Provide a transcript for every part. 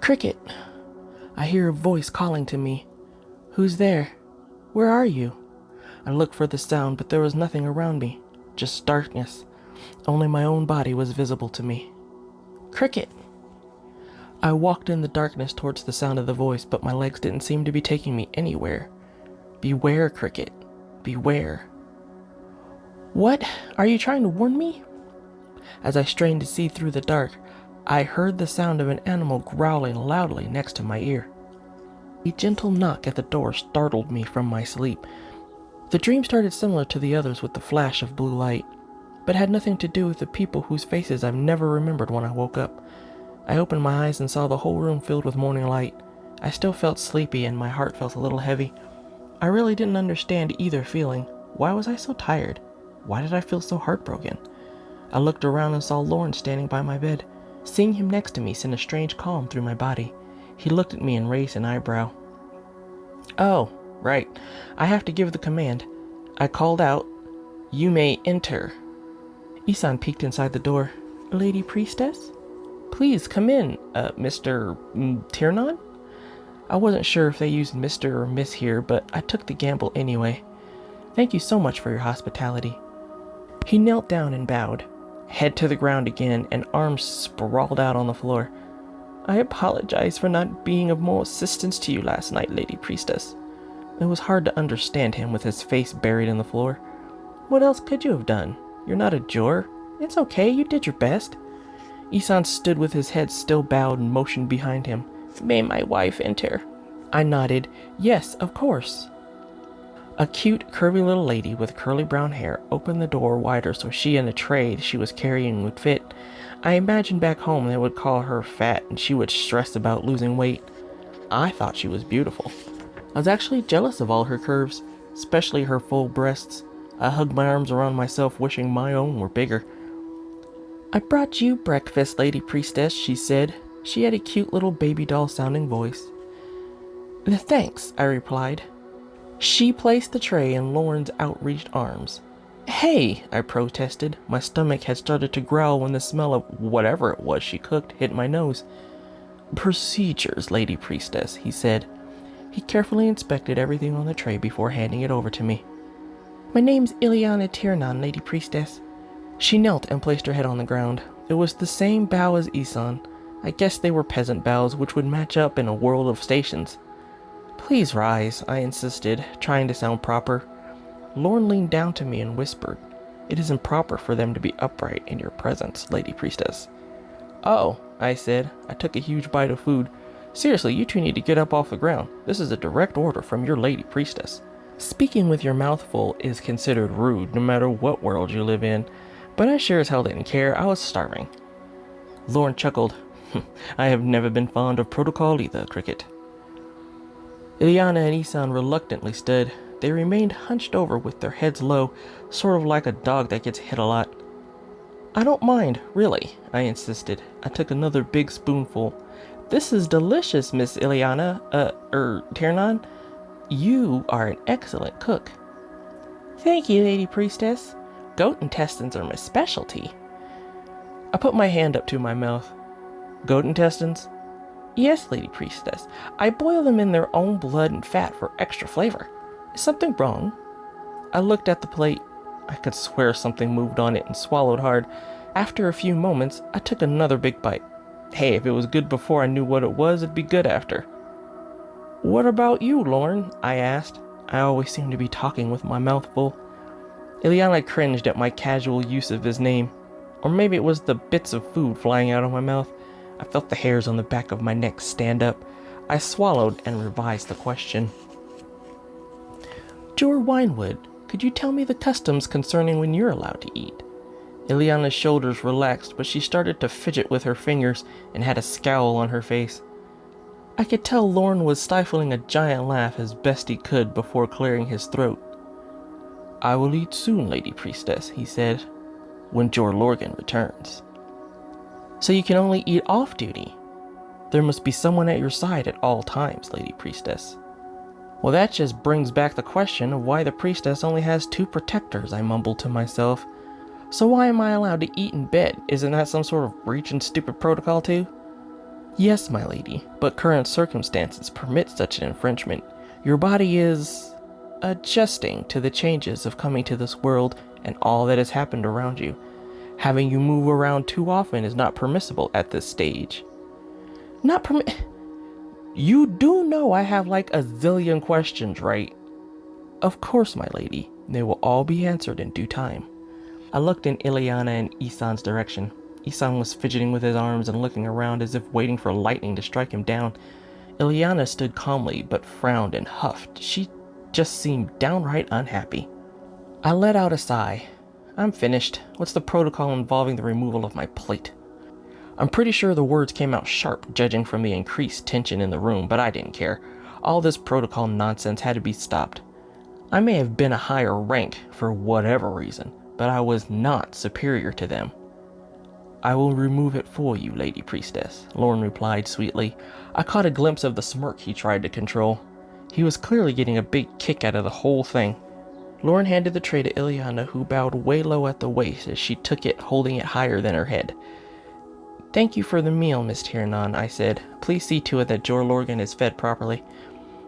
Cricket! I hear a voice calling to me. Who's there? Where are you? I looked for the sound, but there was nothing around me. Just darkness. Only my own body was visible to me. Cricket! I walked in the darkness towards the sound of the voice, but my legs didn't seem to be taking me anywhere. Beware, Cricket. Beware. What? Are you trying to warn me? As I strained to see through the dark, I heard the sound of an animal growling loudly next to my ear. A gentle knock at the door startled me from my sleep. The dream started similar to the others with the flash of blue light, but had nothing to do with the people whose faces I've never remembered when I woke up. I opened my eyes and saw the whole room filled with morning light. I still felt sleepy and my heart felt a little heavy. I really didn't understand either feeling. Why was I so tired? Why did I feel so heartbroken? I looked around and saw Lawrence standing by my bed. Seeing him next to me sent a strange calm through my body. He looked at me and raised an eyebrow. Oh, right. I have to give the command. I called out, "You may enter." Isan peeked inside the door. Lady Priestess? Please come in, Mr. Tiernan? I wasn't sure if they used Mr. or Miss here, but I took the gamble anyway. Thank you so much for your hospitality. He knelt down and bowed, head to the ground again and arms sprawled out on the floor. I apologize for not being of more assistance to you last night, Lady Priestess. It was hard to understand him with his face buried in the floor. What else could you have done? You're not a juror. It's okay, you did your best. Isan stood with his head still bowed and motioned behind him. May my wife enter? I nodded. Yes, of course. A cute, curvy little lady with curly brown hair opened the door wider so she and the tray she was carrying would fit. I imagined back home they would call her fat and she would stress about losing weight. I thought she was beautiful. I was actually jealous of all her curves, especially her full breasts. I hugged my arms around myself, wishing my own were bigger. I brought you breakfast, Lady Priestess, she said. She had a cute little baby doll-sounding voice. Thanks, I replied. She placed the tray in Lauren's outreached arms. Hey, I protested. My stomach had started to growl when the smell of whatever it was she cooked hit my nose. Procedures, Lady Priestess, he said. He carefully inspected everything on the tray before handing it over to me. My name's Ileana Tiernan, Lady Priestess. She knelt and placed her head on the ground. It was the same bow as Isan. I guess they were peasant bows, which would match up in a world of stations. Please rise, I insisted, trying to sound proper. Lorne leaned down to me and whispered, It is improper for them to be upright in your presence, Lady Priestess. Oh, I said. I took a huge bite of food. Seriously, you two need to get up off the ground. This is a direct order from your Lady Priestess. Speaking with your mouth full is considered rude no matter what world you live in, but I sure as hell didn't care. I was starving. Lorne chuckled. I have never been fond of protocol either, Cricket. Ileana and Isan reluctantly stood. They remained hunched over with their heads low, sort of like a dog that gets hit a lot. I don't mind, really, I insisted. I took another big spoonful. This is delicious, Miss Ileana, Tiernan. You are an excellent cook. Thank you, Lady Priestess. Goat intestines are my specialty. I put my hand up to my mouth. Goat intestines? Yes, Lady Priestess. I boil them in their own blood and fat for extra flavor. Is something wrong? I looked at the plate. I could swear something moved on it and swallowed hard. After a few moments, I took another big bite. Hey, if it was good before I knew what it was, it'd be good after. What about you, Lorne? I asked. I always seemed to be talking with my mouth full. Ileana cringed at my casual use of his name. Or maybe it was the bits of food flying out of my mouth. I felt the hairs on the back of my neck stand up. I swallowed and revised the question. Jor Winewood, could you tell me the customs concerning when you're allowed to eat? Ileana's shoulders relaxed, but she started to fidget with her fingers and had a scowl on her face. I could tell Lorne was stifling a giant laugh as best he could before clearing his throat. I will eat soon, Lady Priestess, he said, when Jor Lorgan returns. So you can only eat off duty. There must be someone at your side at all times, Lady Priestess. Well, that just brings back the question of why the priestess only has 2 protectors, I mumbled to myself. So why am I allowed to eat in bed? Isn't that some sort of breach in stupid protocol too? Yes, my lady, but current circumstances permit such an infringement. Your body is adjusting to the changes of coming to this world and all that has happened around you. Having you move around too often is not permissible at this stage. Not permit. You do know I have like a zillion questions, right? Of course, my lady. They will all be answered in due time. I looked in Ileana and Isan's direction. Isan was fidgeting with his arms and looking around as if waiting for lightning to strike him down. Ileana stood calmly but frowned and huffed. She just seemed downright unhappy. I let out a sigh. I'm finished. What's the protocol involving the removal of my plate? I'm pretty sure the words came out sharp, judging from the increased tension in the room, but I didn't care. All this protocol nonsense had to be stopped. I may have been a higher rank for whatever reason, but I was not superior to them. I will remove it for you, Lady Priestess, Lorne replied sweetly. I caught a glimpse of the smirk he tried to control. He was clearly getting a big kick out of the whole thing. Lorne handed the tray to Ileana, who bowed way low at the waist as she took it, holding it higher than her head. Thank you for the meal, Miss Tiernan, I said. Please see to it that Jor Lorgan is fed properly.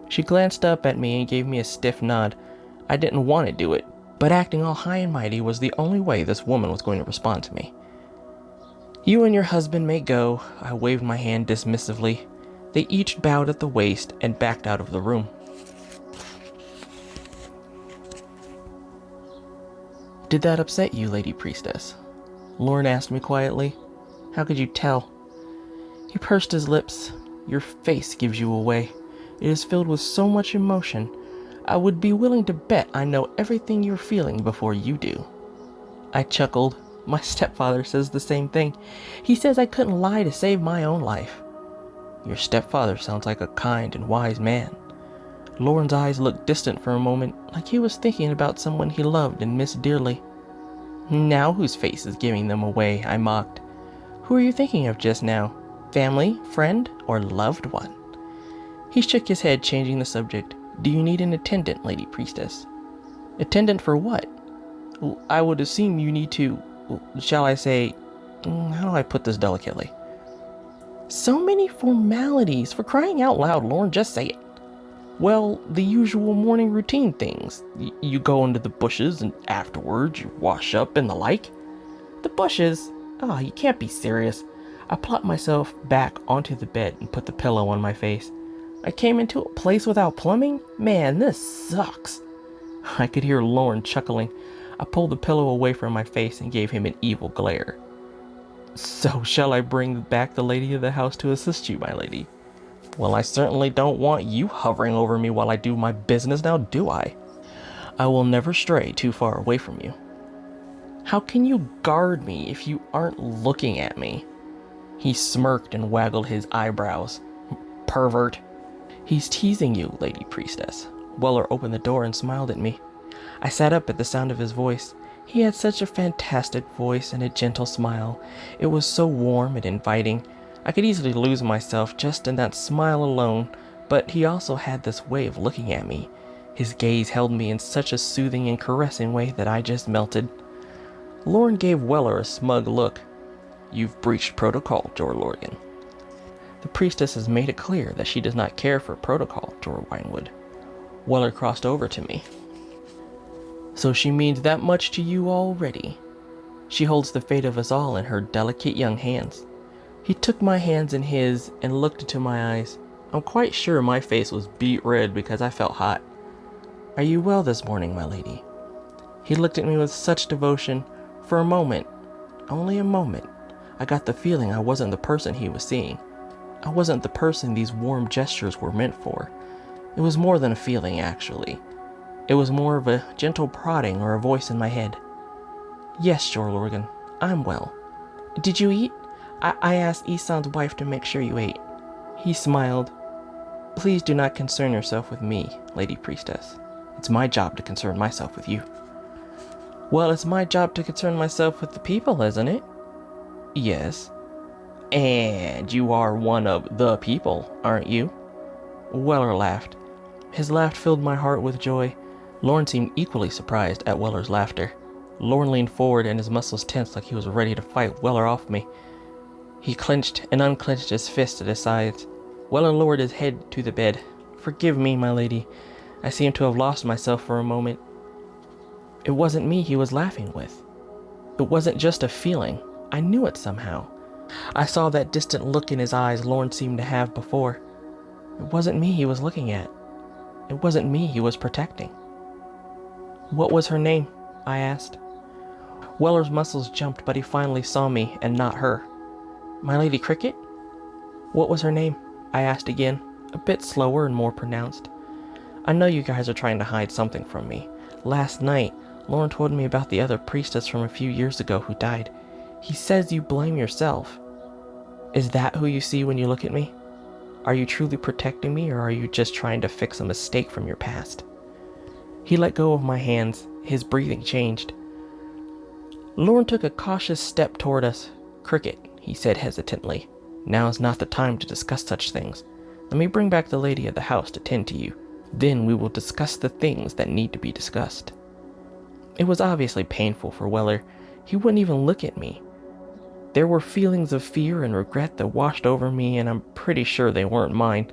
She glanced up at me and gave me a stiff nod. I didn't want to do it, but acting all high and mighty was the only way this woman was going to respond to me. You and your husband may go, I waved my hand dismissively. They each bowed at the waist and backed out of the room. Did that upset you, Lady Priestess? Lorne asked me quietly. How could you tell? He pursed his lips. Your face gives you away. It is filled with so much emotion. I would be willing to bet I know everything you're feeling before you do. I chuckled. My stepfather says the same thing. He says I couldn't lie to save my own life. Your stepfather sounds like a kind and wise man. Lorne's eyes looked distant for a moment, like he was thinking about someone he loved and missed dearly. Now whose face is giving them away? I mocked. Who are you thinking of just now? Family, friend, or loved one? He shook his head, changing the subject. Do you need an attendant, Lady Priestess? Attendant for what? I would assume you need to, shall I say, how do I put this delicately? So many formalities, for crying out loud, Lorne, just say it. Well, the usual morning routine things. You go into the bushes and afterwards you wash up and the like. The bushes? Oh, you can't be serious. I plopped myself back onto the bed and put the pillow on my face. I came into a place without plumbing? Man, this sucks. I could hear Lorne chuckling. I pulled the pillow away from my face and gave him an evil glare. So shall I bring back the lady of the house to assist you, my lady? Well, I certainly don't want you hovering over me while I do my business now, do I? I will never stray too far away from you. How can you guard me if you aren't looking at me? He smirked and waggled his eyebrows. Pervert. He's teasing you, Lady Priestess. Weller opened the door and smiled at me. I sat up at the sound of his voice. He had such a fantastic voice and a gentle smile. It was so warm and inviting. I could easily lose myself just in that smile alone, but he also had this way of looking at me. His gaze held me in such a soothing and caressing way that I just melted. Lorne gave Weller a smug look. You've breached protocol, Jor Lorgan. The priestess has made it clear that she does not care for protocol, Jor Winewood. Weller crossed over to me. So she means that much to you already. She holds the fate of us all in her delicate young hands. He took my hands in his and looked into my eyes. I'm quite sure my face was beet red because I felt hot. Are you well this morning, my lady? He looked at me with such devotion. For a moment, only a moment, I got the feeling I wasn't the person he was seeing. I wasn't the person these warm gestures were meant for. It was more than a feeling, actually. It was more of a gentle prodding or a voice in my head. Yes, Jor Lorgan, I'm well. Did you eat? I asked Isan's wife to make sure you ate. He smiled. Please do not concern yourself with me, Lady Priestess. It's my job to concern myself with you. Well, it's my job to concern myself with the people, isn't it? Yes. And you are one of the people, aren't you? Weller laughed. His laugh filled my heart with joy. Lorne seemed equally surprised at Weller's laughter. Lorne leaned forward and his muscles tensed like he was ready to fight Weller off me. He clenched and unclenched his fist at his sides. Weller lowered his head to the bed. "Forgive me, my lady. I seem to have lost myself for a moment. It wasn't me he was laughing with. It wasn't just a feeling. I knew it somehow. I saw that distant look in his eyes Lorne seemed to have before. It wasn't me he was looking at. It wasn't me he was protecting." "What was her name?" I asked. Weller's muscles jumped, but he finally saw me and not her. "My Lady Cricket?" "What was her name?" I asked again, a bit slower and more pronounced. "I know you guys are trying to hide something from me. Last night, Lorne told me about the other priestess from a few years ago who died. He says you blame yourself. Is that who you see when you look at me? Are you truly protecting me, or are you just trying to fix a mistake from your past?" He let go of my hands. His breathing changed. Lorne took a cautious step toward us. "Cricket," he said hesitantly. "Now is not the time to discuss such things. Let me bring back the lady of the house to tend to you. Then we will discuss the things that need to be discussed." It was obviously painful for Weller. He wouldn't even look at me. There were feelings of fear and regret that washed over me, and I'm pretty sure they weren't mine.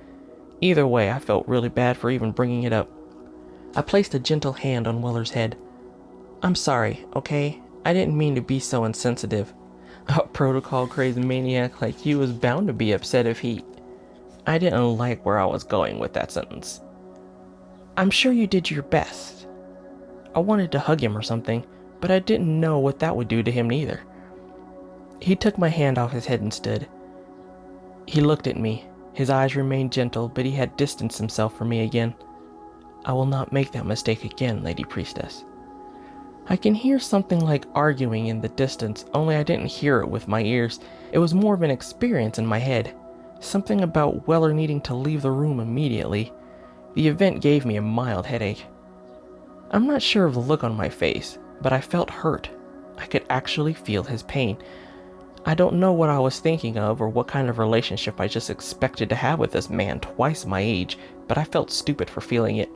Either way, I felt really bad for even bringing it up. I placed a gentle hand on Weller's head. "I'm sorry, okay? I didn't mean to be so insensitive. A protocol-crazed maniac like you was bound to be upset if he—" I didn't like where I was going with that sentence. "I'm sure you did your best." I wanted to hug him or something, but I didn't know what that would do to him neither. He took my hand off his head and stood. He looked at me. His eyes remained gentle, but he had distanced himself from me again. "I will not make that mistake again, Lady Priestess." I can hear something like arguing in the distance, only I didn't hear it with my ears. It was more of an experience in my head. Something about Weller needing to leave the room immediately. The event gave me a mild headache. I'm not sure of the look on my face, but I felt hurt. I could actually feel his pain. I don't know what I was thinking of or what kind of relationship I just expected to have with this man twice my age, but I felt stupid for feeling it.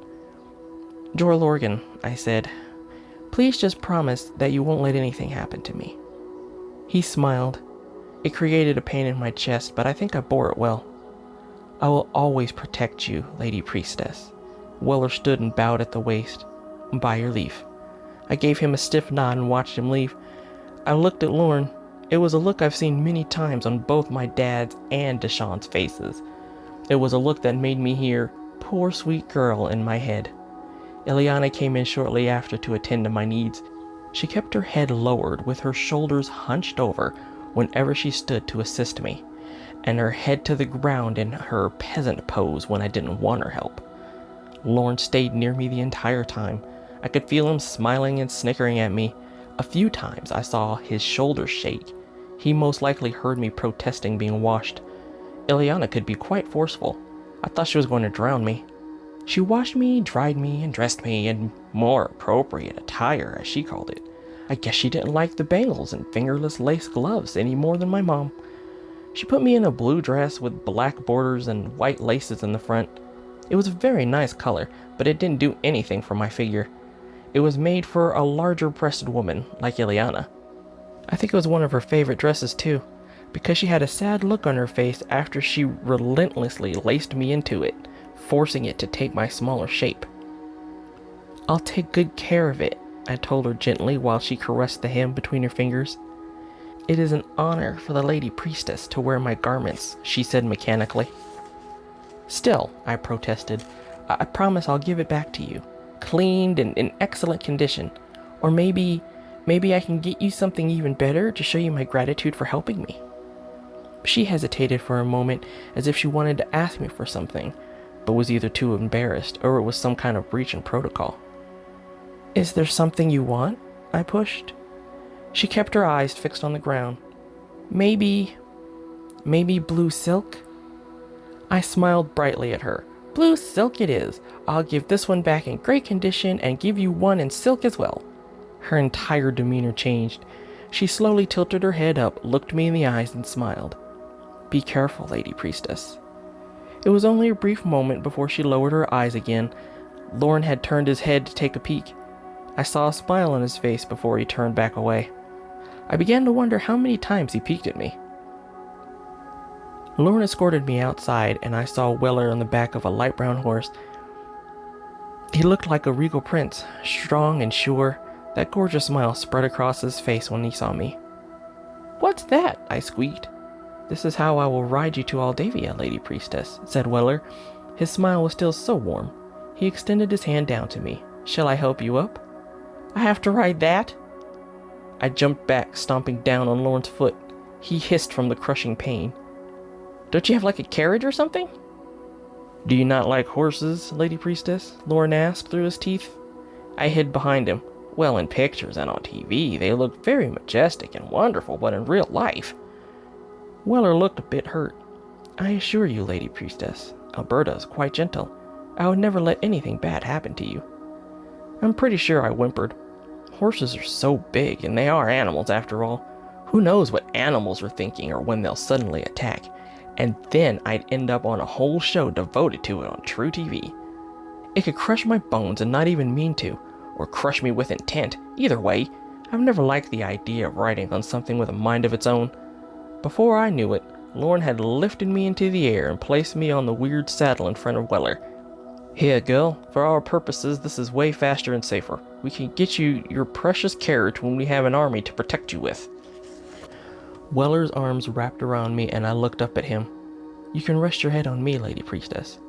"Jor Lorgan," I said, "please just promise that you won't let anything happen to me." He smiled. It created a pain in my chest, but I think I bore it well. "I will always protect you, Lady Priestess." Weller stood and bowed at the waist. "By your leave." I gave him a stiff nod and watched him leave. I looked at Lorne. It was a look I've seen many times on both my dad's and Deshawn's faces. It was a look that made me hear, "Poor sweet girl," in my head. Ileana came in shortly after to attend to my needs. She kept her head lowered with her shoulders hunched over whenever she stood to assist me, and her head to the ground in her peasant pose when I didn't want her help. Lorne stayed near me the entire time. I could feel him smiling and snickering at me. A few times I saw his shoulders shake. He most likely heard me protesting being washed. Ileana could be quite forceful. I thought she was going to drown me. She washed me, dried me, and dressed me in more appropriate attire, as she called it. I guess she didn't like the bangles and fingerless lace gloves any more than my mom. She put me in a blue dress with black borders and white laces in the front. It was a very nice color, but it didn't do anything for my figure. It was made for a larger-breasted woman, like Ileana. I think it was one of her favorite dresses, too, because she had a sad look on her face after she relentlessly laced me into it, forcing it to take my smaller shape. "I'll take good care of it," I told her gently while she caressed the hem between her fingers. "It is an honor for the Lady Priestess to wear my garments," she said mechanically. "Still," I protested, I promise I'll give it back to you, cleaned and in excellent condition. Or maybe I can get you something even better to show you my gratitude for helping me." She hesitated for a moment, as if she wanted to ask me for something, but was either too embarrassed or it was some kind of breach in protocol. "Is there something you want?" I pushed. She kept her eyes fixed on the ground. Maybe blue silk?" I smiled brightly at her. "Blue silk it is. I'll give this one back in great condition and give you one in silk as well." Her entire demeanor changed. She slowly tilted her head up, looked me in the eyes, and smiled. "Be careful, Lady Priestess." It was only a brief moment before she lowered her eyes again. Lorne had turned his head to take a peek. I saw a smile on his face before he turned back away. I began to wonder how many times he peeked at me. Lauren escorted me outside, and I saw Weller on the back of a light brown horse. He looked like a regal prince, strong and sure. That gorgeous smile spread across his face when he saw me. "What's that?" I squeaked. "This is how I will ride you to Aldavia, Lady Priestess," said Weller. His smile was still so warm. He extended his hand down to me. "Shall I help you up?" "I have to ride that?" I jumped back, stomping down on Lauren's foot. He hissed from the crushing pain. "Don't you have like a carriage or something?" "Do you not like horses, Lady Priestess?" Lauren asked through his teeth. I hid behind him. "Well, in pictures and on TV, they look very majestic and wonderful, but in real life..." Weller looked a bit hurt. "I assure you, Lady Priestess, Alberta is quite gentle. I would never let anything bad happen to you." I'm pretty sure I whimpered. Horses are so big, and they are animals after all. Who knows what animals are thinking or when they'll suddenly attack. And then I'd end up on a whole show devoted to it on True TV. It could crush my bones and not even mean to, or crush me with intent. Either way, I've never liked the idea of riding on something with a mind of its own. Before I knew it, Lauren had lifted me into the air and placed me on the weird saddle in front of Weller. "Here, girl, for our purposes this is way faster and safer. We can get you your precious carriage when we have an army to protect you with." Weller's arms wrapped around me and I looked up at him. "You can rest your head on me, Lady Priestess."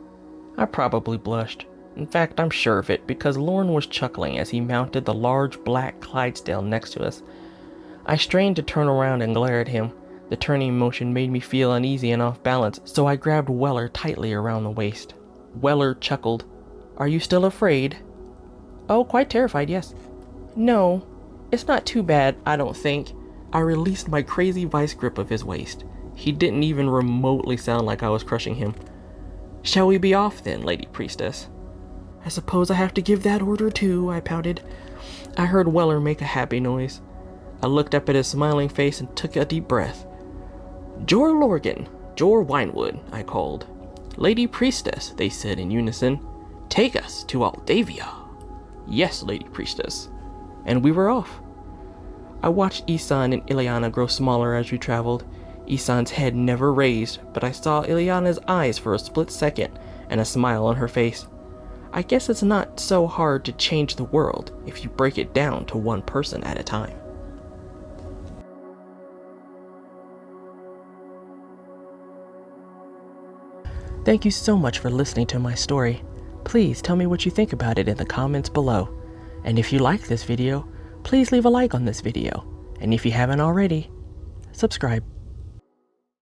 I probably blushed. In fact, I'm sure of it, because Lauren was chuckling as he mounted the large black Clydesdale next to us. I strained to turn around and glare at him. The turning motion made me feel uneasy and off balance, so I grabbed Weller tightly around the waist. Weller chuckled. "Are you still afraid?" "Oh, quite terrified, yes." "No, it's not too bad, I don't think." I released my crazy vice grip of his waist. He didn't even remotely sound like I was crushing him. "Shall we be off then, Lady Priestess?" "I suppose I have to give that order too," I pouted. I heard Weller make a happy noise. I looked up at his smiling face and took a deep breath. "Jor Lorgan, Jor Winewood," I called. "Lady Priestess," they said in unison. "Take us to Aldavia." "Yes, Lady Priestess." And we were off. I watched Isan and Ileana grow smaller as we traveled. Isan's head never raised, but I saw Ileana's eyes for a split second and a smile on her face. I guess it's not so hard to change the world if you break it down to one person at a time. Thank you so much for listening to my story. Please tell me what you think about it in the comments below. And if you like this video, please leave a like on this video. And if you haven't already, subscribe.